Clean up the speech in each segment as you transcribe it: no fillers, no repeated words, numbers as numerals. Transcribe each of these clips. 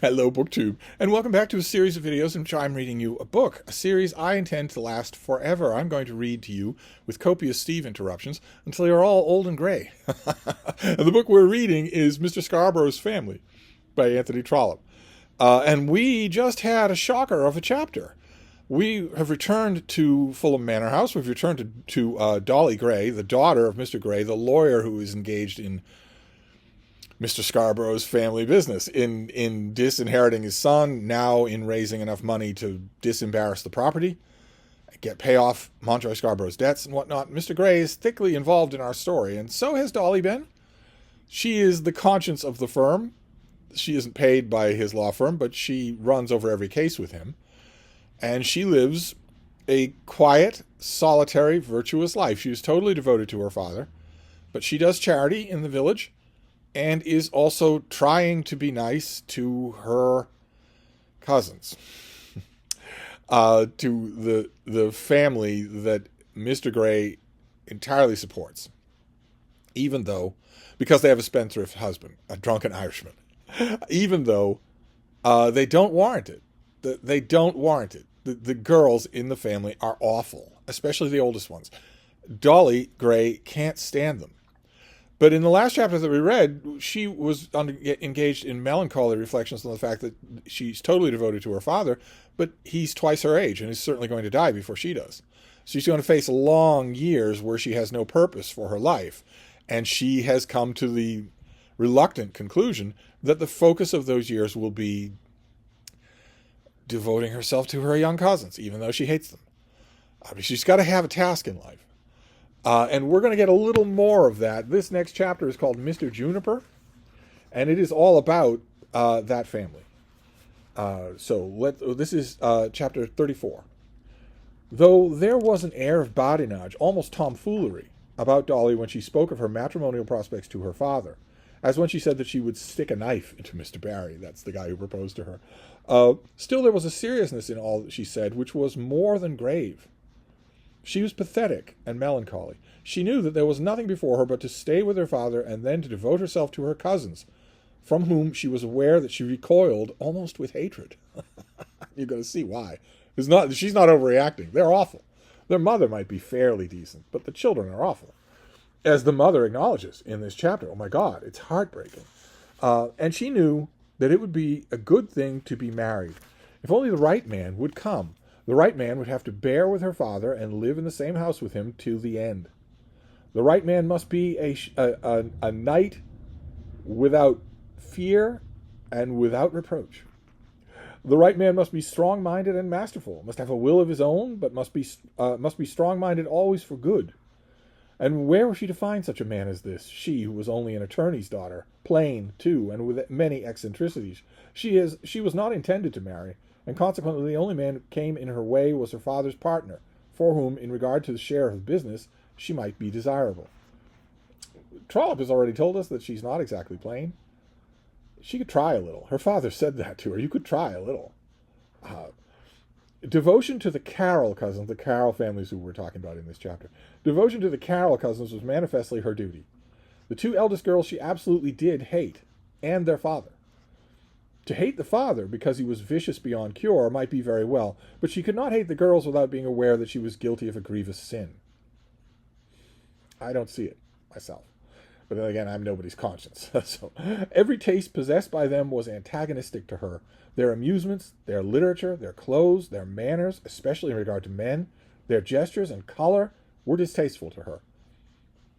Hello, BookTube, and welcome back to a series of videos in which I'm reading you a book, a series I intend to last forever. I'm going to read to you with copious Steve interruptions until you're all old and gray. And the book we're reading is Mr. Scarborough's Family by Anthony Trollope. And we just had a shocker of a chapter. We have returned to Fulham Manor House. We've returned to Dolly Gray, the daughter of Mr. Gray, the lawyer who is engaged in Mr. Scarborough's family business, in disinheriting his son, now in raising enough money to disembarrass the property, pay off Montroy Scarborough's debts and whatnot. Mr. Gray is thickly involved in our story, and so has Dolly been. She is the conscience of the firm. She isn't paid by his law firm, but she runs over every case with him. And she lives a quiet, solitary, virtuous life. She is totally devoted to her father, but she does charity in the village and is also trying to be nice to her cousins, to the family that Mr. Gray entirely supports, even though, because they have a spendthrift husband, a drunken Irishman, even though they don't warrant it. They don't warrant it. The girls in the family are awful, especially the oldest ones. Dolly Gray can't stand them. But in the last chapter that we read, she was engaged in melancholy reflections on the fact that she's totally devoted to her father, but he's twice her age and is certainly going to die before she does. She's going to face long years where she has no purpose for her life, and she has come to the reluctant conclusion that the focus of those years will be devoting herself to her young cousins, even though she hates them. I mean, she's got to have a task in life. And we're going to get a little more of that. This next chapter is called Mr. Juniper, and it is all about that family. This is chapter 34. Though there was an air of badinage, almost tomfoolery, about Dolly when she spoke of her matrimonial prospects to her father, as when she said that she would stick a knife into Mr. Barry. That's the guy who proposed to her. Still, there was a seriousness in all that she said, which was more than grave. She was pathetic and melancholy. She knew that there was nothing before her but to stay with her father and then to devote herself to her cousins, from whom she was aware that she recoiled almost with hatred. You're going to see why. She's not overreacting. They're awful. Their mother might be fairly decent, but the children are awful. As the mother acknowledges in this chapter, oh my God, it's heartbreaking. And she knew that it would be a good thing to be married. If only the right man would come. The right man would have to bear with her father and live in the same house with him till the end. The right man must be a knight without fear and without reproach. The right man must be strong-minded and masterful, must have a will of his own, but must be strong-minded always for good. And where was she to find such a man as this? She, who was only an attorney's daughter, plain, too, and with many eccentricities. She was not intended to marry, and consequently the only man who came in her way was her father's partner, for whom, in regard to the share of business, she might be desirable. Trollope has already told us that she's not exactly plain. She could try a little. Her father said that to her. You could try a little. Devotion to the Carroll cousins, the Carroll families who we're talking about in this chapter. Devotion to the Carroll cousins was manifestly her duty. The two eldest girls she absolutely did hate, and their father. To hate the father because he was vicious beyond cure might be very well, but she could not hate the girls without being aware that she was guilty of a grievous sin. I don't see it myself. But then again, I'm nobody's conscience. So every taste possessed by them was antagonistic to her. Their amusements, their literature, their clothes, their manners, especially in regard to men, their gestures and color, were distasteful to her.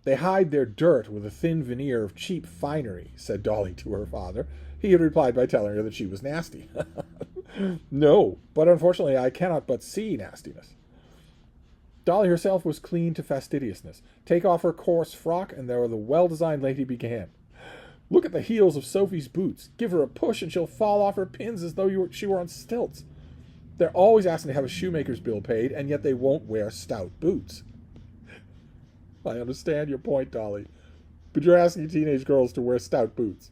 They hide their dirt with a thin veneer of cheap finery, said Dolly to her father. He had replied by telling her that she was nasty. No, but unfortunately I cannot but see nastiness. Dolly herself was clean to fastidiousness. Take off her coarse frock, and there the well-designed lady began. Look at the heels of Sophie's boots. Give her a push, and she'll fall off her pins as though she were on stilts. They're always asking to have a shoemaker's bill paid, and yet they won't wear stout boots. I understand your point, Dolly, but you're asking teenage girls to wear stout boots.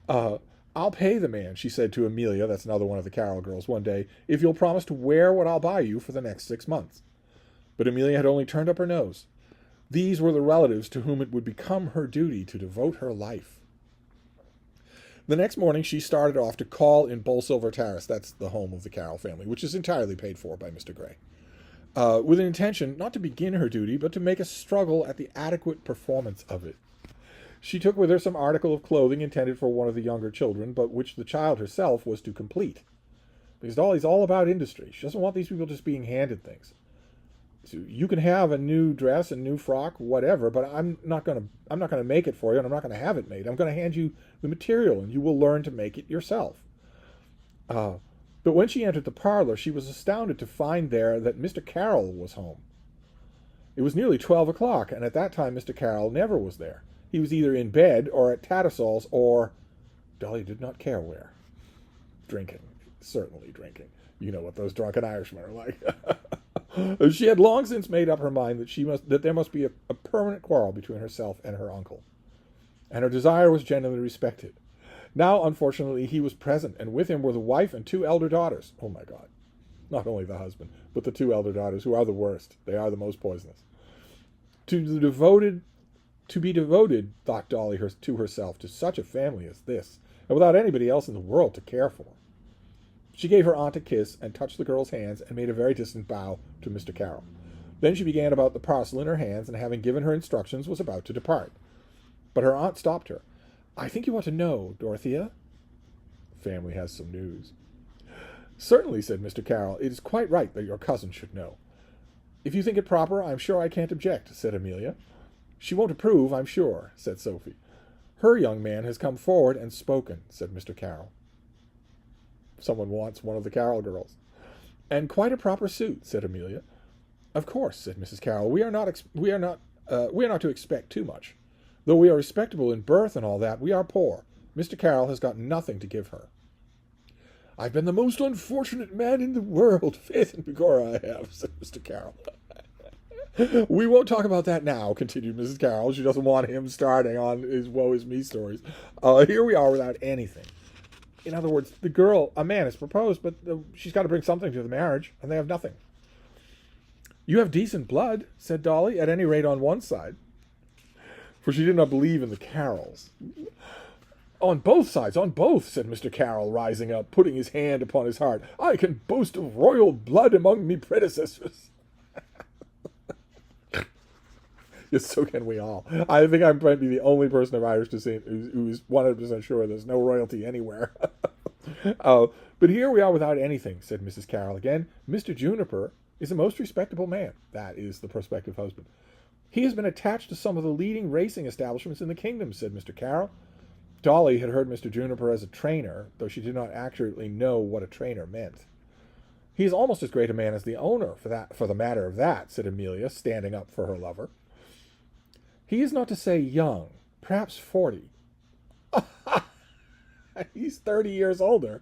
I'll pay the man, she said to Amelia, that's another one of the Carroll girls, one day, if you'll promise to wear what I'll buy you for the next 6 months. But Amelia had only turned up her nose. These were the relatives to whom it would become her duty to devote her life. The next morning, she started off to call in Bolsover Terrace, that's the home of the Carroll family, which is entirely paid for by Mr. Gray, with an intention not to begin her duty, but to make a struggle at the adequate performance of it. She took with her some article of clothing intended for one of the younger children, but which the child herself was to complete. Because Dolly's all about industry. She doesn't want these people just being handed things. So you can have a new dress, a new frock, whatever, but I'm not gonna make it for you, and I'm not gonna have it made. I'm gonna hand you the material, and you will learn to make it yourself. But when she entered the parlor, she was astounded to find there that Mr. Carroll was home. It was nearly 12 o'clock, and at that time Mr. Carroll never was there. He was either in bed or at Tattersall's or, Dolly did not care where. Drinking. Certainly drinking. You know what those drunken Irishmen are like. She had long since made up her mind that there must be a permanent quarrel between herself and her uncle. And her desire was genuinely respected. Now, unfortunately, he was present, and with him were the wife and 2 elder daughters. Oh my God. Not only the husband, but the 2 elder daughters, who are the worst. They are the most poisonous. To be devoted, thought Dolly to herself, to such a family as this, and without anybody else in the world to care for. She gave her aunt a kiss and touched the girl's hands and made a very distant bow to Mr. Carroll. Then she began about the parcel in her hands, and having given her instructions, was about to depart. But her aunt stopped her. "I think you ought to know, Dorothea." Family has some news. "Certainly," said Mr. Carroll. "It is quite right that your cousin should know." "If you think it proper, I'm sure I can't object," said Amelia. "She won't approve, I'm sure," said Sophie. "Her young man has come forward and spoken," said Mr. Carroll. Someone wants one of the Carroll girls. "And quite a proper suit," said Amelia. "Of course," said Mrs. Carroll, we are not to expect too much. Though we are respectable in birth and all that, we are poor. Mr. Carroll has got nothing to give her." "I've been the most unfortunate man in the world, faith and begorra I have," said Mr. Carroll. "We won't talk about that now," continued Mrs. Carroll. She doesn't want him starting on his woe is me stories. Here we are without anything. In other words, a man has proposed, but she's got to bring something to the marriage, and they have nothing. "You have decent blood," said Dolly, "at any rate on one side." For she did not believe in the Carrolls. "On both sides, on both," said Mr. Carroll, rising up, putting his hand upon his heart. "I can boast of royal blood among me predecessors." Yes, so can we all. I think I might be the only person of Irish descent who's 100% sure there's no royalty anywhere. "But here we are without anything," said Mrs. Carroll again. "Mr. Juniper is a most respectable man." That is the prospective husband. "He has been attached to some of the leading racing establishments in the kingdom," said Mr. Carroll. Dolly had heard Mr. Juniper as a trainer, though she did not accurately know what a trainer meant. "He is almost as great a man as the owner, for the matter of that," said Amelia, standing up for her lover. "He is not to say young, perhaps 40. "He's 30 years older."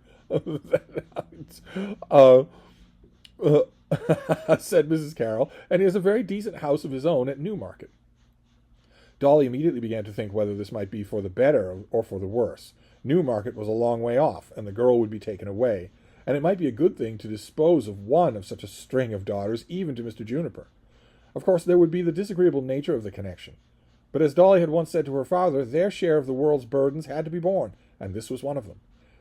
Said Mrs. Carroll, "and he has a very decent house of his own at Newmarket." Dolly immediately began to think whether this might be for the better or for the worse. Newmarket was a long way off, and the girl would be taken away, and it might be a good thing to dispose of one of such a string of daughters, even to Mr. Juniper. Of course, there would be the disagreeable nature of the connection. But as Dolly had once said to her father, their share of the world's burdens had to be borne, and this was one of them.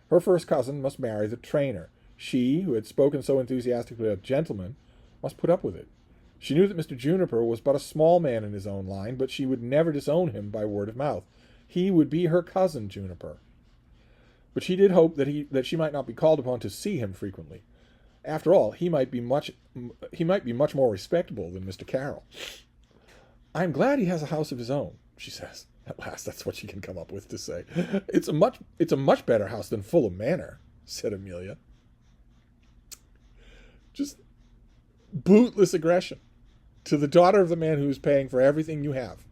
Her first cousin must marry the trainer. She, who had spoken so enthusiastically of gentlemen, must put up with it. She knew that Mr. Juniper was but a small man in his own line, but she would never disown him by word of mouth. He would be her cousin Juniper. But she did hope that she might not be called upon to see him frequently. After all, he might be much more respectable than Mr. Carroll. "I am glad he has a house of his own," she says. At last, that's what she can come up with to say. It's a much better house than Fulham Manor," said Amelia. Just bootless aggression to the daughter of the man who is paying for everything you have.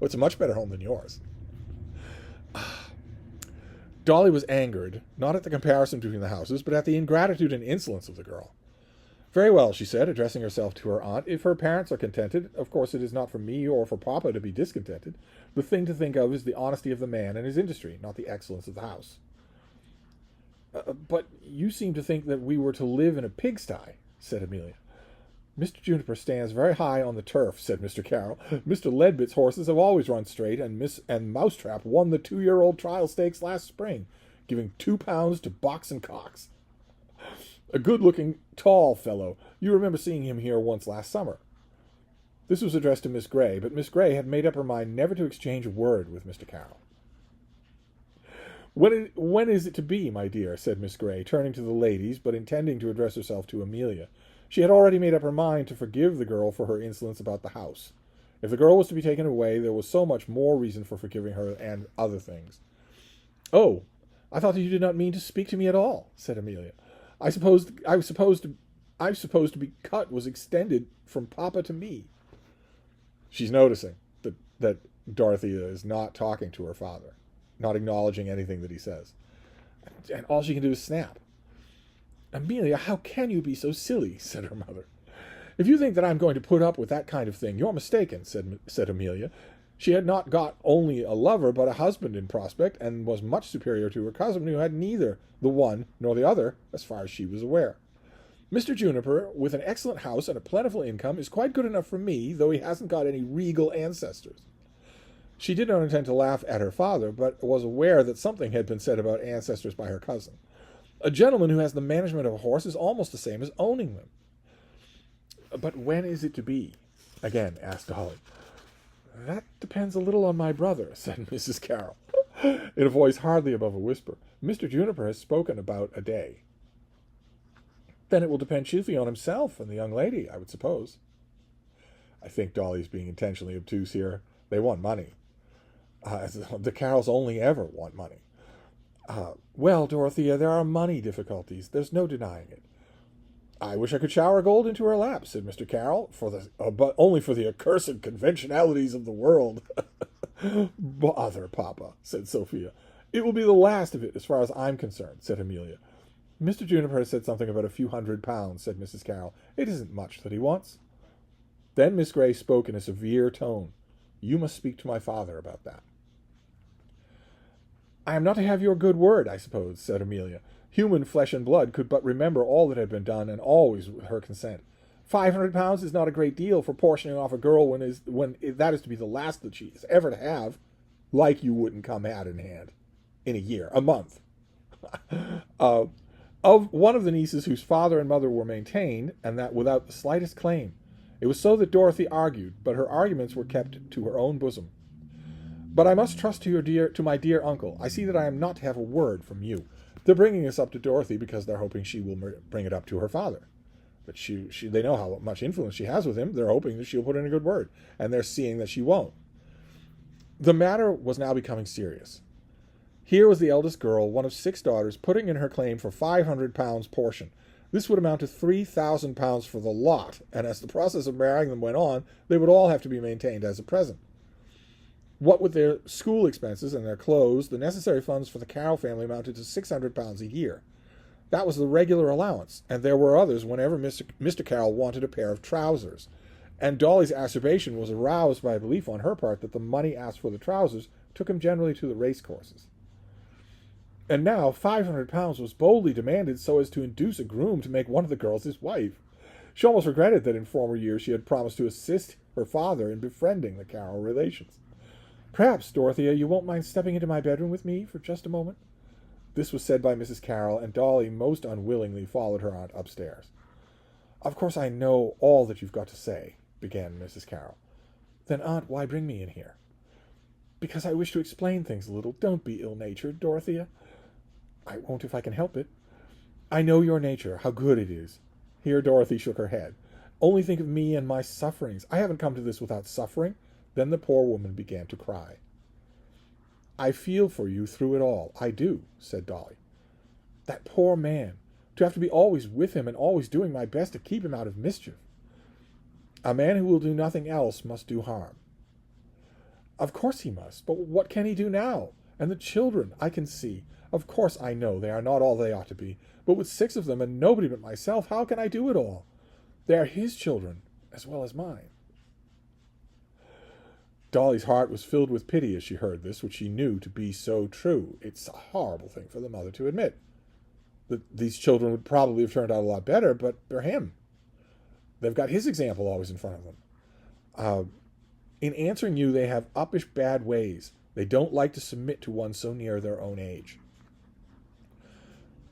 "Oh, it's a much better home than yours." Dolly was angered, not at the comparison between the houses, but at the ingratitude and insolence of the girl. "Very well," she said, addressing herself to her aunt. "If her parents are contented, of course it is not for me or for Papa to be discontented. The thing to think of is the honesty of the man and his industry, not the excellence of the house." " 'But you seem to think that we were to live in a pigsty," said Amelia. Mr. Juniper stands very high on the turf, said Mr. Carroll. Mr. Leadbit's horses have always run straight, and Mousetrap won the 2-year-old trial stakes last spring, giving £2 to Box and Cox. A good-looking, tall fellow. You remember seeing him here once last summer. This was addressed to Miss Grey, but Miss Grey had made up her mind never to exchange a word with Mr. Carroll. When is it to be, my dear? Said Miss Grey, turning to the ladies, but intending to address herself to Amelia. She had already made up her mind to forgive the girl for her insolence about the house. If the girl was to be taken away, there was so much more reason for forgiving her and other things. Oh, I thought that you did not mean to speak to me at all, said Amelia. I supposed to be cut was extended from Papa to me. She's noticing that Dorothea is not talking to her father, not acknowledging anything that he says. And all she can do is snap. Amelia, how can you be so silly? Said her mother. If you think that I'm going to put up with that kind of thing, you're mistaken, said Amelia. She had not got only a lover, but a husband in prospect, and was much superior to her cousin, who had neither the one nor the other, as far as she was aware. Mr. Juniper, with an excellent house and a plentiful income, is quite good enough for me, though he hasn't got any regal ancestors. She did not intend to laugh at her father, but was aware that something had been said about ancestors by her cousin. A gentleman who has the management of a horse is almost the same as owning them. But when is it to be? Again asked Dolly. That depends a little on my brother, said Mrs. Carroll, in a voice hardly above a whisper. Mr. Juniper has spoken about a day. Then it will depend chiefly on himself and the young lady, I would suppose. I think Dolly's being intentionally obtuse here. They want money. The Carrolls only ever want money. Well, Dorothea, there are money difficulties. There's no denying it. I wish I could shower gold into her lap, said Mr. Carroll, but only for the accursed conventionalities of the world. Bother, Papa, said Sophia. It will be the last of it, as far as I'm concerned, said Amelia. Mr. Juniper has said something about a few £100, said Mrs. Carroll. It isn't much that he wants. Then Miss Grey spoke in a severe tone. You must speak to my father about that. I am not to have your good word, I suppose, said Amelia. Human flesh and blood could but remember all that had been done, and always with her consent. £500 is not a great deal for portioning off a girl when that is to be the last that she is ever to have, like you wouldn't come hand in hand in a month. Of one of the nieces whose father and mother were maintained, and that without the slightest claim. It was so that Dorothy argued, but her arguments were kept to her own bosom. But I must trust to my dear uncle. I see that I am not to have a word from you. They're bringing this up to Dorothy because they're hoping she will bring it up to her father. But they know how much influence she has with him. They're hoping that she'll put in a good word, and they're seeing that she won't. The matter was now becoming serious. Here was the eldest girl, one of 6 daughters, putting in her claim for £500 portion. This would amount to £3,000 for the lot, and as the process of marrying them went on, they would all have to be maintained as a present. What with their school expenses and their clothes, the necessary funds for the Carroll family amounted to £600 a year. That was the regular allowance, and there were others whenever Mr. Carroll wanted a pair of trousers. And Dolly's acerbation was aroused by a belief on her part that the money asked for the trousers took him generally to the race courses. And now £500 was boldly demanded so as to induce a groom to make one of the girls his wife. She almost regretted that in former years she had promised to assist her father in befriending the Carroll relations. Perhaps, Dorothea, you won't mind stepping into my bedroom with me for just a moment? This was said by Mrs. Carroll, and Dolly most unwillingly followed her aunt upstairs. Of course I know all that you've got to say, began Mrs. Carroll. Then, Aunt, why bring me in here? Because I wish to explain things a little. Don't be ill-natured, Dorothea. I won't if I can help it. I know your nature, how good it is. Here Dorothy shook her head. Only think of me and my sufferings. I haven't come to this without suffering. Then the poor woman began to cry. I feel for you through it all. I do, said Dolly. That poor man. To have to be always with him and always doing my best to keep him out of mischief. A man who will do nothing else must do harm. Of course he must, but what can he do now? And the children, I can see. Of course I know they are not all they ought to be, but with 6 of them and nobody but myself, how can I do it all? They are his children as well as mine. Dolly's heart was filled with pity as she heard this, which she knew to be so true. It's a horrible thing for the mother to admit. That these children would probably have turned out a lot better, but for him. They've got his example always in front of them. In answering you, they have uppish bad ways. They don't like to submit to one so near their own age.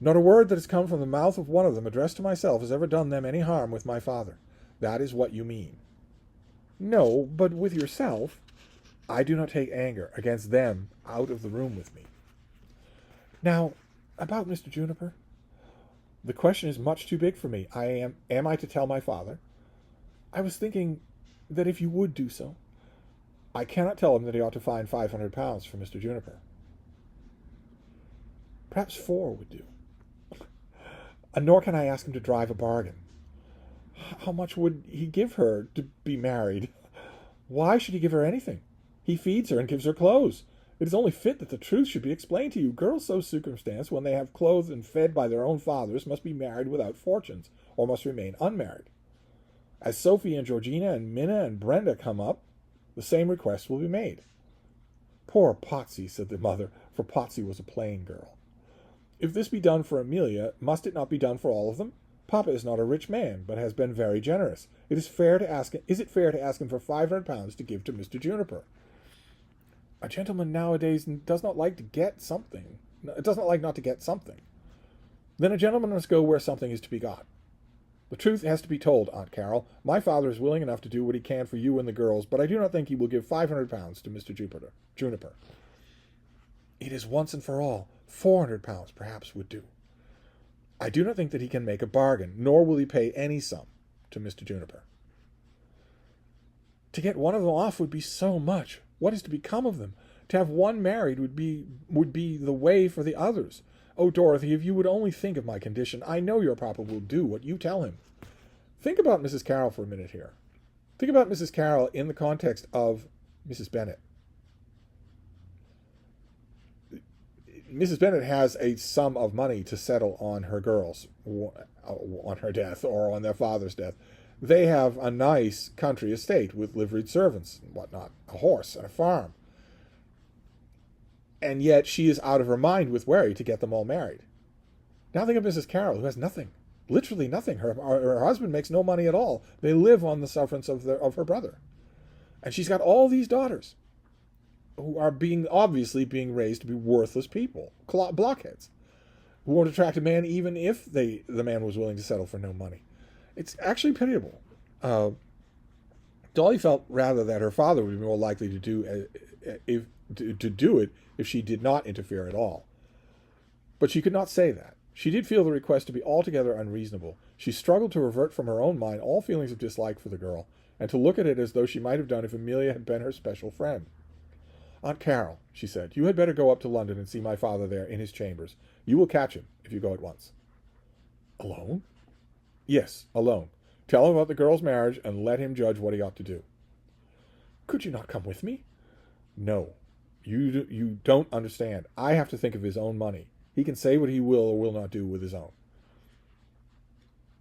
Not a word that has come from the mouth of one of them addressed to myself has ever done them any harm with my father. That is what you mean. No, but with yourself. I do not take anger against them out of the room with me. Now, about Mr. Juniper. The question is much too big for me. Am I to tell my father? I was thinking that if you would do so, I cannot tell him that he ought to find £500 for Mr. Juniper. Perhaps 4 would do. Nor can I ask him to drive a bargain. How much would he give her to be married? Why should he give her anything? He feeds her and gives her clothes. It is only fit that the truth should be explained to you. Girls so circumstanced, when they have clothed and fed by their own fathers, must be married without fortunes, or must remain unmarried. As Sophie and Georgina and Minna and Brenda come up, the same request will be made. Poor Potsy, said the mother, for Potsy was a plain girl. If this be done for Amelia, must it not be done for all of them? Papa is not a rich man, but has been very generous. Is it fair to ask him for £500 to give to Mr. Juniper? A gentleman nowadays does not like to get something. It does not like not to get something. Then a gentleman must go where something is to be got. The truth has to be told, Aunt Carol. My father is willing enough to do what he can for you and the girls, but I do not think he will give £500 to Mr. Juniper. It is once and for all. £400 perhaps would do. I do not think that he can make a bargain, nor will he pay any sum to Mr. Juniper. To get one of them off would be so much. What is to become of them? To have one married would be the way for the others. Oh, Dorothy, if you would only think of my condition, I know your papa will do what you tell him. Think about Mrs. Carroll for a minute here. Think about Mrs. Carroll in the context of Mrs. Bennet. Mrs. Bennet has a sum of money to settle on her girls, on her death or on their father's death. They have a nice country estate with liveried servants and whatnot, a horse and a farm. And yet she is out of her mind with worry to get them all married. Now think of Mrs. Carroll, who has nothing, literally nothing. Her husband makes no money at all. They live on the sufferance of her brother. And she's got all these daughters who are obviously being raised to be worthless people, blockheads, who won't attract a man even if the man was willing to settle for no money. It's actually pitiable. Dolly felt rather that her father would be more likely to do it if she did not interfere at all. But she could not say that. She did feel the request to be altogether unreasonable. She struggled to revert from her own mind all feelings of dislike for the girl, and to look at it as though she might have done if Amelia had been her special friend. Aunt Carol, she said, you had better go up to London and see my father there in his chambers. You will catch him if you go at once. Alone? Yes, alone. Tell him about the girl's marriage and let him judge what he ought to do. Could you not come with me? No. You don't understand. I have to think of his own money. He can say what he will or will not do with his own.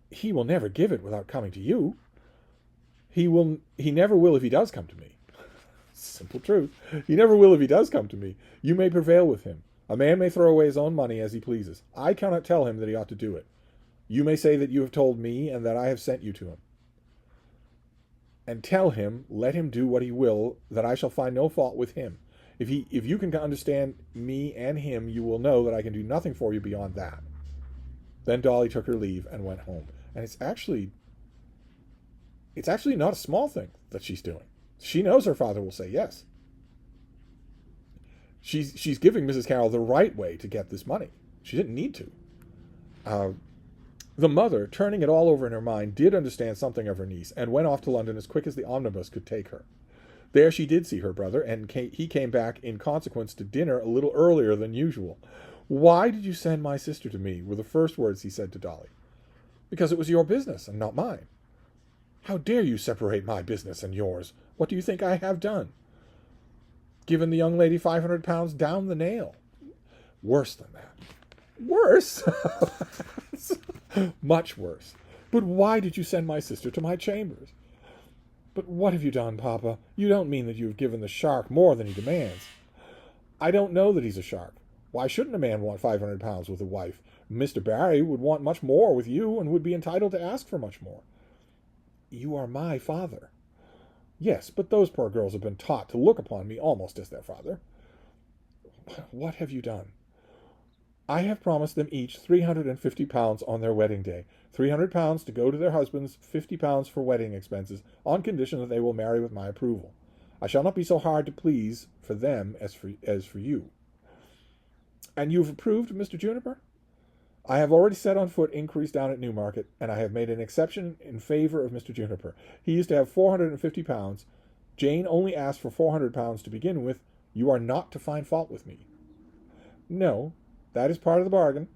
He will never give it without coming to you. He never will if he does come to me. Simple truth. He never will if he does come to me. You may prevail with him. A man may throw away his own money as he pleases. I cannot tell him that he ought to do it. You may say that you have told me and that I have sent you to him. And tell him, let him do what he will, that I shall find no fault with him. If you can understand me and him, you will know that I can do nothing for you beyond that. Then Dolly took her leave and went home. And it's actually not a small thing that she's doing. She knows her father will say yes. She's giving Mrs. Carroll the right way to get this money. She didn't need to. The mother, turning it all over in her mind, did understand something of her niece, and went off to London as quick as the omnibus could take her. There she did see her brother, and he came back in consequence to dinner a little earlier than usual. Why did you send my sister to me? Were the first words he said to Dolly. Because it was your business and not mine. How dare you separate my business and yours? What do you think I have done? Given the young lady £500 down the nail. Worse than that. Worse? Much worse. But why did you send my sister to my chambers? But what have you done, Papa? You don't mean that you have given the shark more than he demands. I don't know that he's a shark. Why shouldn't a man want £500 with a wife? Mr. Barry would want much more with you and would be entitled to ask for much more. You are my father. Yes, but those poor girls have been taught to look upon me almost as their father. What have you done? I have promised them each £350 on their wedding day. £300 to go to their husbands, £50 for wedding expenses, on condition that they will marry with my approval. I shall not be so hard to please for them as for you. And you have approved, Mr. Juniper? I have already set on foot inquiries down at Newmarket, and I have made an exception in favor of Mr. Juniper. He used to have £450. Jane only asked for £400 to begin with. You are not to find fault with me. No, that is part of the bargain.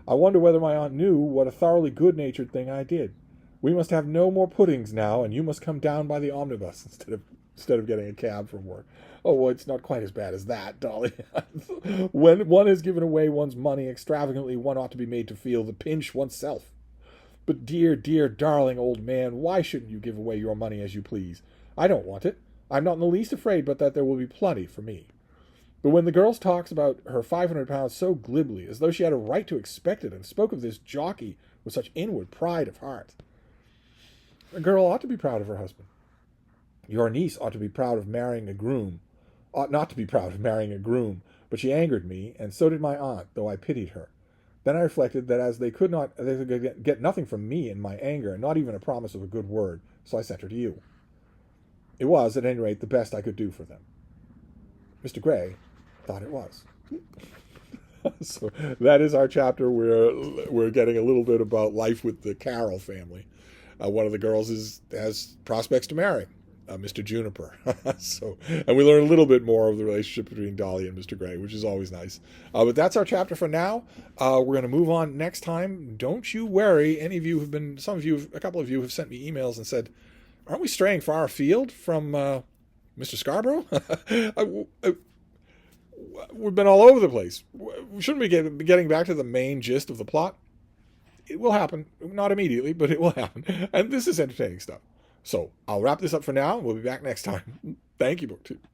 I wonder whether my aunt knew what a thoroughly good-natured thing I did. We must have no more puddings now, and you must come down by the omnibus instead of getting a cab from work. Oh, well, it's not quite as bad as that, Dolly. When one has given away one's money extravagantly, one ought to be made to feel the pinch oneself. But dear, dear, darling old man, why shouldn't you give away your money as you please? I don't want it. I'm not in the least afraid but that there will be plenty for me. But when the girl talks about her £500 so glibly, as though she had a right to expect it, and spoke of this jockey with such inward pride of heart, a girl ought to be proud of her husband. Your niece ought to be proud of marrying a groom, ought not to be proud of marrying a groom, but she angered me, and so did my aunt, though I pitied her. Then I reflected that as they could get nothing from me in my anger, and not even a promise of a good word, so I sent her to you. It was, at any rate, the best I could do for them. Mr. Gray thought it was. So that is our chapter where we're getting a little bit about life with the Carroll family. One of the girls has prospects to marry Mr. Juniper. And we learn a little bit more of the relationship between Dolly and Mr. Gray, which is always nice. But that's our chapter for now. We're going to move on next time. Don't you worry. A couple of you have sent me emails and said, aren't we straying far afield from Mr. Scarborough? We've been all over the place. Shouldn't we be getting back to the main gist of the plot? It will happen. Not immediately, but it will happen. And this is entertaining stuff. So I'll wrap this up for now, and we'll be back next time. Thank you, BookTube.